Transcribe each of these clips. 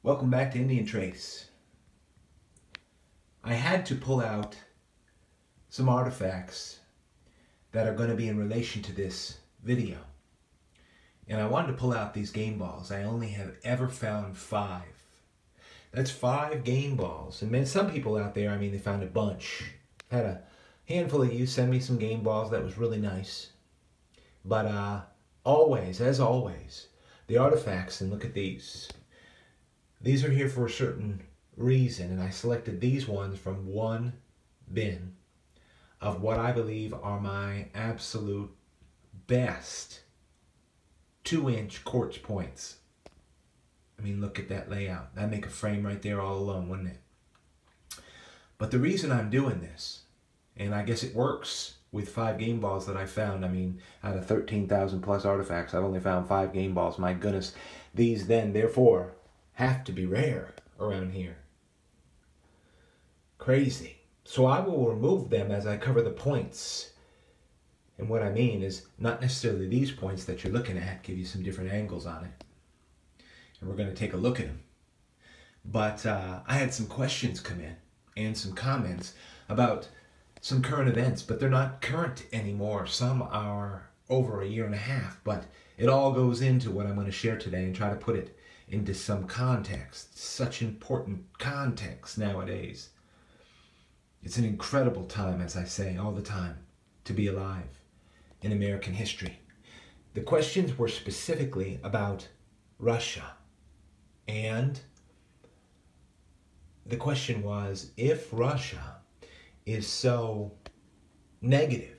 Welcome back to Indian Trace. I had to pull out some artifacts that are going to be in relation to this video. And I wanted to pull out these game balls. I only have ever found 5. That's 5 game balls. And some people out there, they found a bunch. Had a handful of you send me some game balls. That was really nice. But always, as always, the artifacts, and look at these. These are here for a certain reason, and I selected these ones from one bin of what I believe are my absolute best 2-inch quartz points. Look at that layout. That'd make a frame right there all alone, wouldn't it? But the reason I'm doing this, and I guess it works with 5 game balls that I found. Out of 13,000 plus artifacts, I've only found 5 game balls. My goodness. These then, therefore, have to be rare around here. Crazy. So I will remove them as I cover the points. And what I mean is not necessarily these points that you're looking at, give you some different angles on it. And we're going to take a look at them. But I had some questions come in and some comments about some current events, but they're not current anymore. Some are over a year and a half, but it all goes into what I'm going to share today and try to put it into some context. Such important context nowadays. It's an incredible time, as I say all the time, to be alive in American history. The questions were specifically about Russia. And the question was, if Russia is so negative,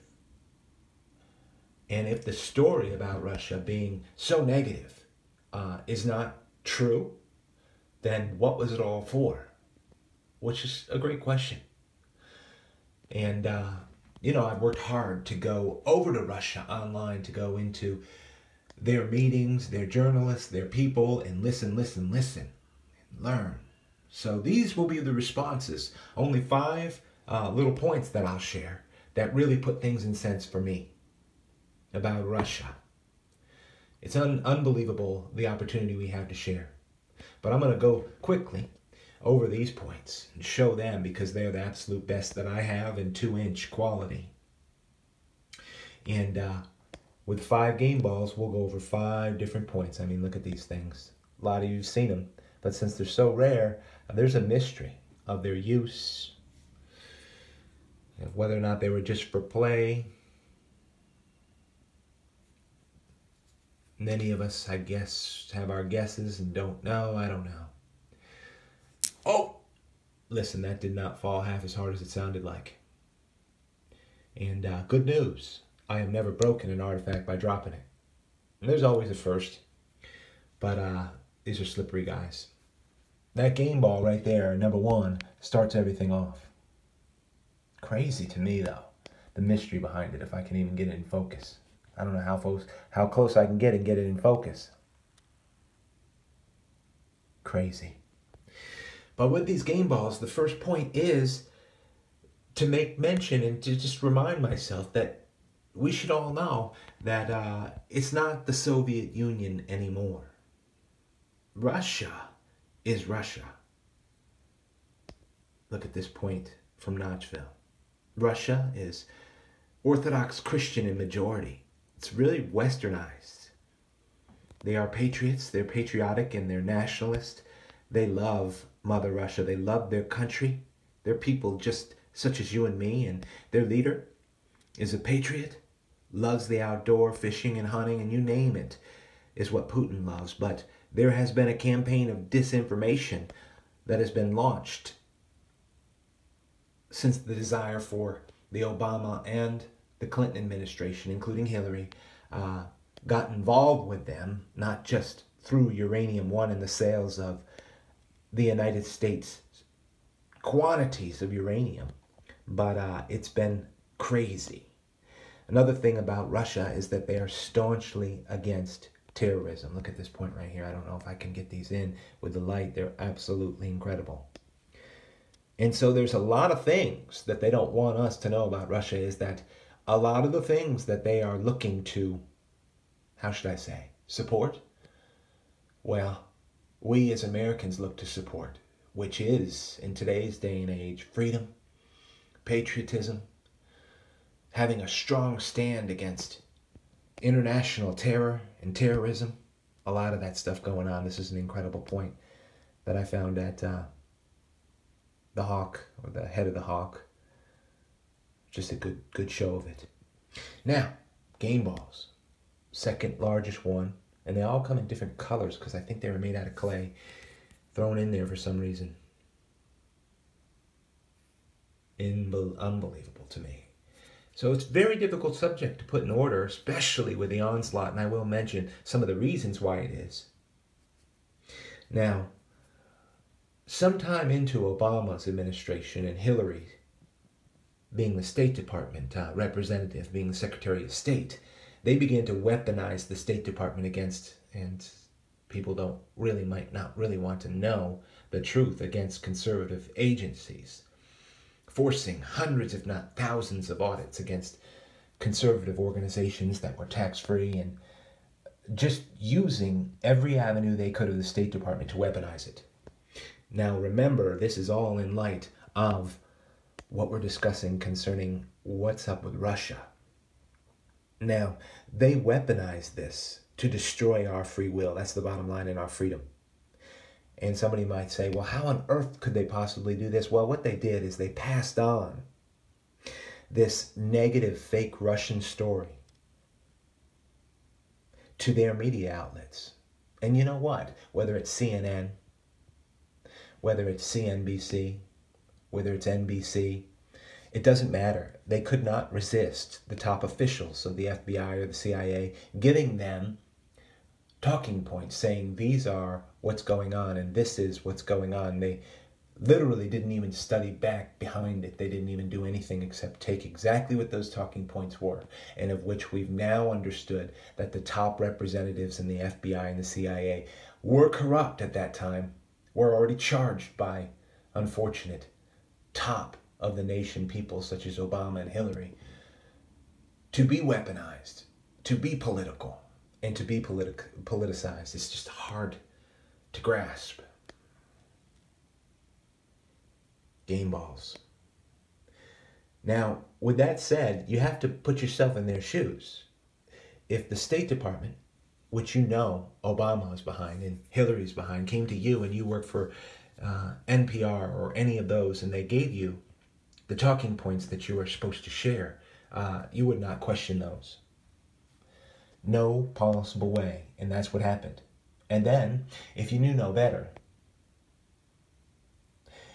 and if the story about Russia being so negative is not true, then what was it all for? Which is a great question. And, I've worked hard to go over to Russia online, to go into their meetings, their journalists, their people, and listen, and learn. So these will be the responses. Only 5 little points that I'll share that really put things in sense for me about Russia. It's unbelievable the opportunity we have to share. But I'm going to go quickly over these points and show them because they're the absolute best that I have in 2-inch quality. And with 5 game balls, we'll go over 5 different points. Look at these things. A lot of you have seen them. But since they're so rare, there's a mystery of their use, whether or not they were just for play. Many of us, I guess, have our guesses and don't know. I don't know. Oh! Listen, that did not fall half as hard as it sounded like. And good news. I have never broken an artifact by dropping it. And there's always a first. But these are slippery guys. That game ball right there, number 1, starts everything off. Crazy to me, though. The mystery behind it, if I can even get it in focus. I don't know how close I can get it in focus. Crazy. But with these game balls, the first point is to make mention and to just remind myself that we should all know that it's not the Soviet Union anymore. Russia is Russia. Look at this point from Notchville. Russia is Orthodox Christian in majority. It's really westernized. They are patriots, they're patriotic, and they're nationalist. They love Mother Russia. They love their country. They're people just such as you and me, and their leader is a patriot, loves the outdoor, fishing and hunting, and you name it, is what Putin loves. But there has been a campaign of disinformation that has been launched since the desire for the Obama and the Clinton administration, including Hillary, got involved with them, not just through Uranium One and the sales of the United States quantities of uranium, but it's been crazy. Another thing about Russia is that they are staunchly against terrorism. Look at this point right here. I don't know if I can get these in with the light. They're absolutely incredible. And so there's a lot of things that they don't want us to know about Russia, is that a lot of the things that they are looking to, how should I say, support? Well, we as Americans look to support, which is, in today's day and age, freedom, patriotism, having a strong stand against international terror and terrorism. A lot of that stuff going on. This is an incredible point that I found at the Hawk, or the head of the Hawk. Just a good show of it. Now, game balls. Second largest one. And they all come in different colors because I think they were made out of clay. Thrown in there for some reason. Unbelievable to me. So it's a very difficult subject to put in order, especially with the onslaught, and I will mention some of the reasons why it is. Now, sometime into Obama's administration and Hillary being the State Department representative, being the Secretary of State, they began to weaponize the State Department against, and people might not really want to know the truth, against conservative agencies, forcing hundreds, if not thousands, of audits against conservative organizations that were tax-free, and just using every avenue they could of the State Department to weaponize it. Now remember, this is all in light of what we're discussing concerning what's up with Russia. Now, they weaponize this to destroy our free will. That's the bottom line, in our freedom. And somebody might say, well, how on earth could they possibly do this? Well, what they did is they passed on this negative, fake Russian story to their media outlets. And you know what? Whether it's CNN, whether it's CNBC, whether it's NBC, it doesn't matter. They could not resist the top officials of the FBI or the CIA giving them talking points, saying these are what's going on and this is what's going on. They literally didn't even study back behind it. They didn't even do anything except take exactly what those talking points were, and of which we've now understood that the top representatives in the FBI and the CIA were corrupt at that time, were already charged by unfortunate top of the nation people such as Obama and Hillary to be weaponized, to be political, and to be politicized. It's just hard to grasp. Game balls. Now, with that said, you have to put yourself in their shoes. If the State Department, which you know Obama is behind and Hillary's behind, came to you and you work for NPR or any of those, and they gave you the talking points that you are supposed to share, you would not question those. No possible way. And that's what happened. And then, if you knew no better,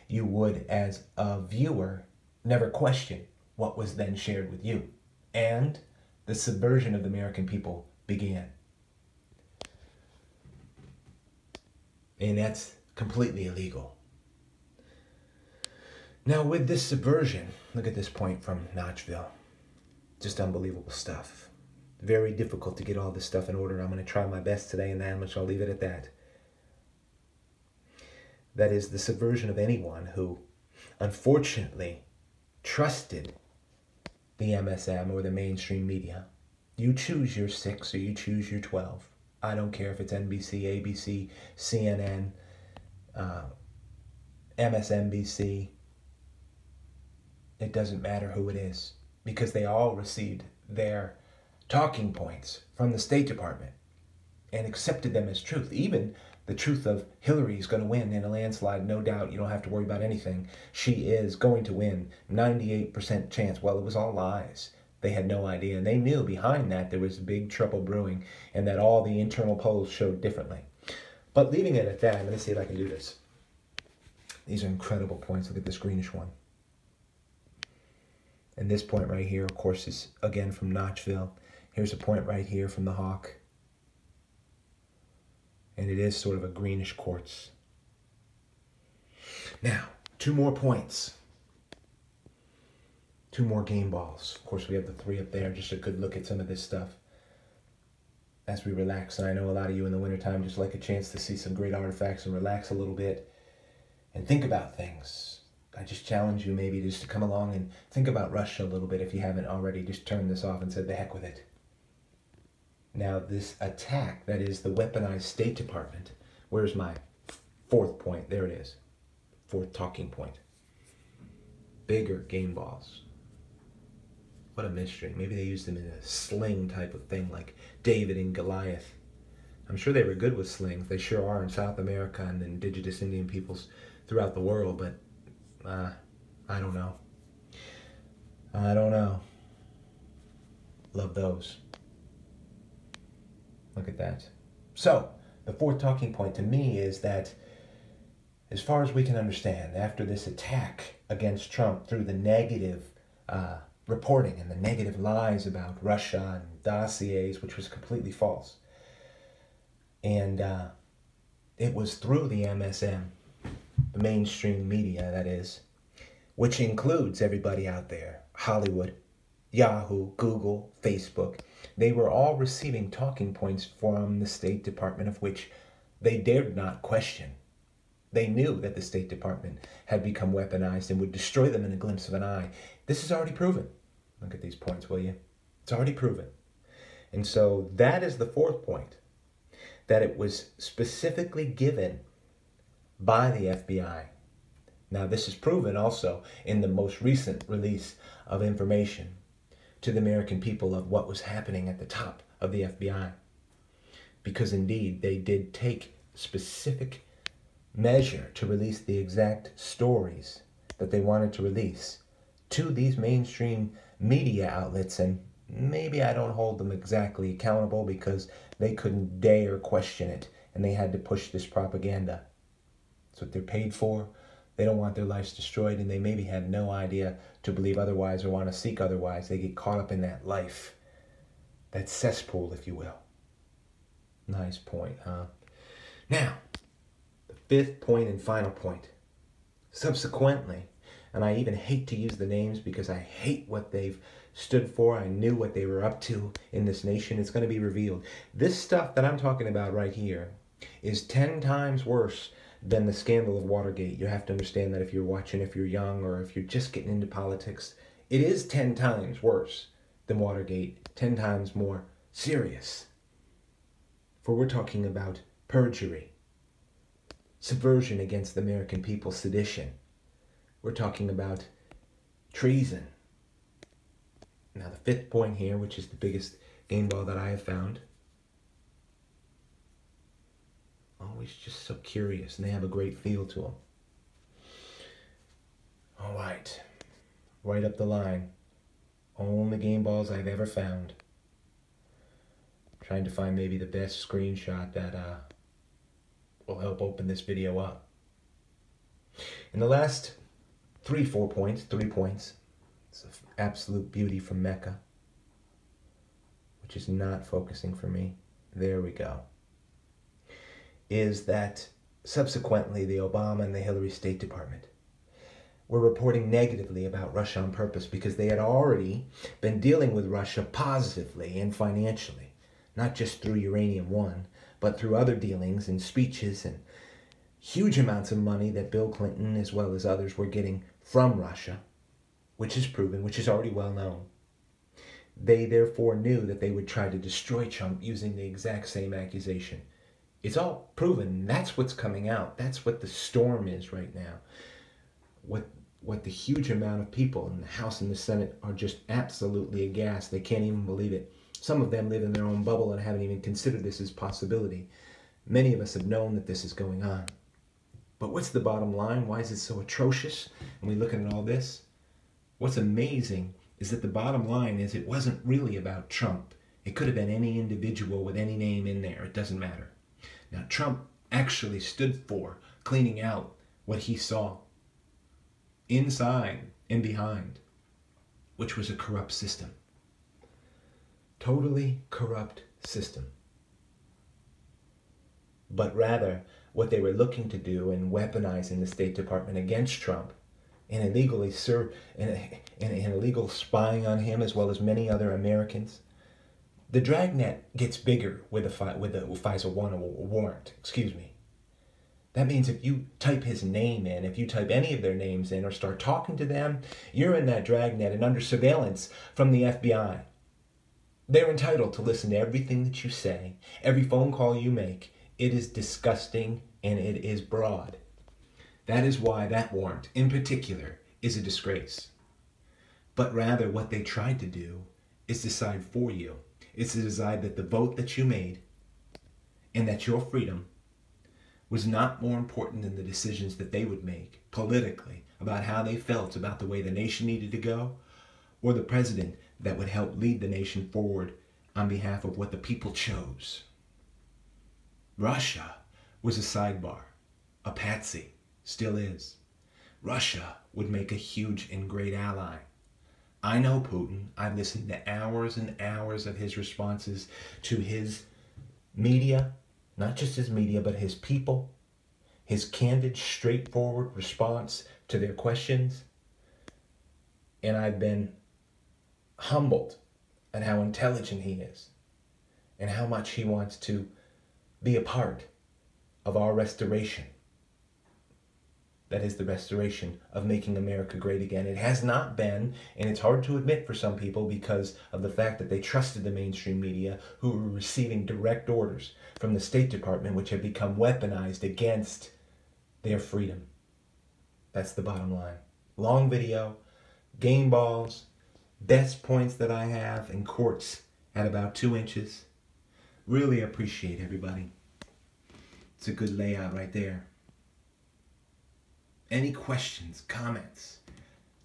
you would, as a viewer, never question what was then shared with you. And the subversion of the American people began. And that's completely illegal. Now, with this subversion, look at this point from Notchville. Just unbelievable stuff. Very difficult to get all this stuff in order. I'm going to try my best today, and that much I'll leave it at that. That is the subversion of anyone who, unfortunately, trusted the MSM or the mainstream media. You choose your 6 or you choose your 12. I don't care if it's NBC, ABC, CNN, MSNBC. It doesn't matter who it is, because they all received their talking points from the State Department and accepted them as truth. Even the truth of Hillary is going to win in a landslide, no doubt. You don't have to worry about anything. She is going to win, 98% chance. Well, it was all lies. They had no idea, and they knew behind that there was big trouble brewing and that all the internal polls showed differently. But leaving it at that, let me see if I can do this. These are incredible points. Look at this greenish one. And this point right here, of course, is again from Notchville. Here's a point right here from the Hawk. And it is sort of a greenish quartz. Now, 2 more points. 2 more game balls. Of course, we have the 3 up there. Just a good look at some of this stuff as we relax. And I know a lot of you in the wintertime just like a chance to see some great artifacts and relax a little bit and think about things. I just challenge you maybe just to come along and think about Russia a little bit if you haven't already. Just turned this off and said the heck with it. Now, this attack, that is the weaponized State Department. Where's my Fourth point, there it is. Fourth talking point. Bigger game balls. What a mystery. Maybe they used them in a sling type of thing like David and Goliath. I'm sure they were good with slings. They sure are in South America and the indigenous Indian peoples throughout the world, but I don't know. I don't know. Love those. Look at that. So, the fourth talking point to me is that, as far as we can understand, after this attack against Trump through the negative reporting and the negative lies about Russia and dossiers, which was completely false, and it was through the MSM, the mainstream media, that is, which includes everybody out there, Hollywood, Yahoo, Google, Facebook. They were all receiving talking points from the State Department of which they dared not question. They knew that the State Department had become weaponized and would destroy them in a glimpse of an eye. This is already proven. Look at these points, will you? It's already proven. And so that is the fourth point, that it was specifically given by the FBI. Now, this is proven also in the most recent release of information to the American people of what was happening at the top of the FBI. Because indeed, they did take specific measure to release the exact stories that they wanted to release to these mainstream media outlets. And maybe I don't hold them exactly accountable because they couldn't dare question it and they had to push this propaganda. That's what they're paid for. They don't want their lives destroyed, and they maybe had no idea to believe otherwise or want to seek otherwise. They get caught up in that life, that cesspool, if you will. Nice point, huh? Now, the fifth point and final point. Subsequently, and I even hate to use the names because I hate what they've stood for. I knew what they were up to in this nation. It's going to be revealed. This stuff that I'm talking about right here is 10 times worse than the scandal of Watergate. You have to understand that if you're watching, if you're young, or if you're just getting into politics, it is 10 times worse than Watergate, 10 times more serious. For we're talking about perjury, subversion against the American people, sedition. We're talking about treason. Now, the fifth point here, which is the biggest game ball that I have found, always just so curious, and they have a great feel to them. All right, right up the line. Only game balls I've ever found. Trying to find maybe the best screenshot that will help open this video up. In the last 3 points, it's an absolute beauty from Mecca, which is not focusing for me. There we go. Is that subsequently the Obama and the Hillary State Department were reporting negatively about Russia on purpose because they had already been dealing with Russia positively and financially, not just through Uranium One, but through other dealings and speeches and huge amounts of money that Bill Clinton as well as others were getting from Russia, which is proven, which is already well known. They therefore knew that they would try to destroy Trump using the exact same accusation. It's all proven. That's what's coming out. That's what the storm is right now. What the huge amount of people in the House and the Senate are just absolutely aghast. They can't even believe it. Some of them live in their own bubble and haven't even considered this as a possibility. Many of us have known that this is going on. But what's the bottom line? Why is it so atrocious? And we look at all this. What's amazing is that the bottom line is it wasn't really about Trump. It could have been any individual with any name in there. It doesn't matter. Now, Trump actually stood for cleaning out what he saw inside and behind, which was a corrupt system. Totally corrupt system. But rather, what they were looking to do in weaponizing the State Department against Trump and illegally illegal spying on him as well as many other Americans. The dragnet gets bigger with a FISA warrant. That means if you type his name in, if you type any of their names in or start talking to them, you're in that dragnet and under surveillance from the FBI. They're entitled to listen to everything that you say, every phone call you make. It is disgusting and it is broad. That is why that warrant, in particular, is a disgrace. But rather, what they tried to do is decide for you. It's to decide that the vote that you made and that your freedom was not more important than the decisions that they would make politically about how they felt about the way the nation needed to go, or the president that would help lead the nation forward on behalf of what the people chose. Russia was a sidebar, a patsy, still is. Russia would make a huge and great ally. I know Putin. I've listened to hours and hours of his responses to his media, not just his media, but his people, his candid, straightforward response to their questions. And I've been humbled at how intelligent he is and how much he wants to be a part of our restoration. That is the restoration of making America great again. It has not been, and it's hard to admit for some people because of the fact that they trusted the mainstream media, who were receiving direct orders from the State Department, which have become weaponized against their freedom. That's the bottom line. Long video, game balls, best points that I have in courts at about 2 inches. Really appreciate everybody. It's a good layout right there. Any questions, comments,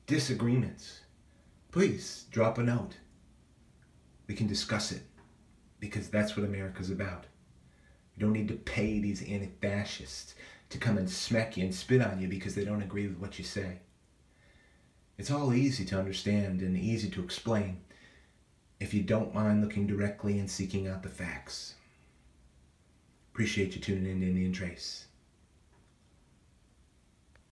disagreements, please drop a note. We can discuss it, because that's what America's about. You don't need to pay these anti-fascists to come and smack you and spit on you because they don't agree with what you say. It's all easy to understand and easy to explain if you don't mind looking directly and seeking out the facts. Appreciate you tuning in to Indian Trace.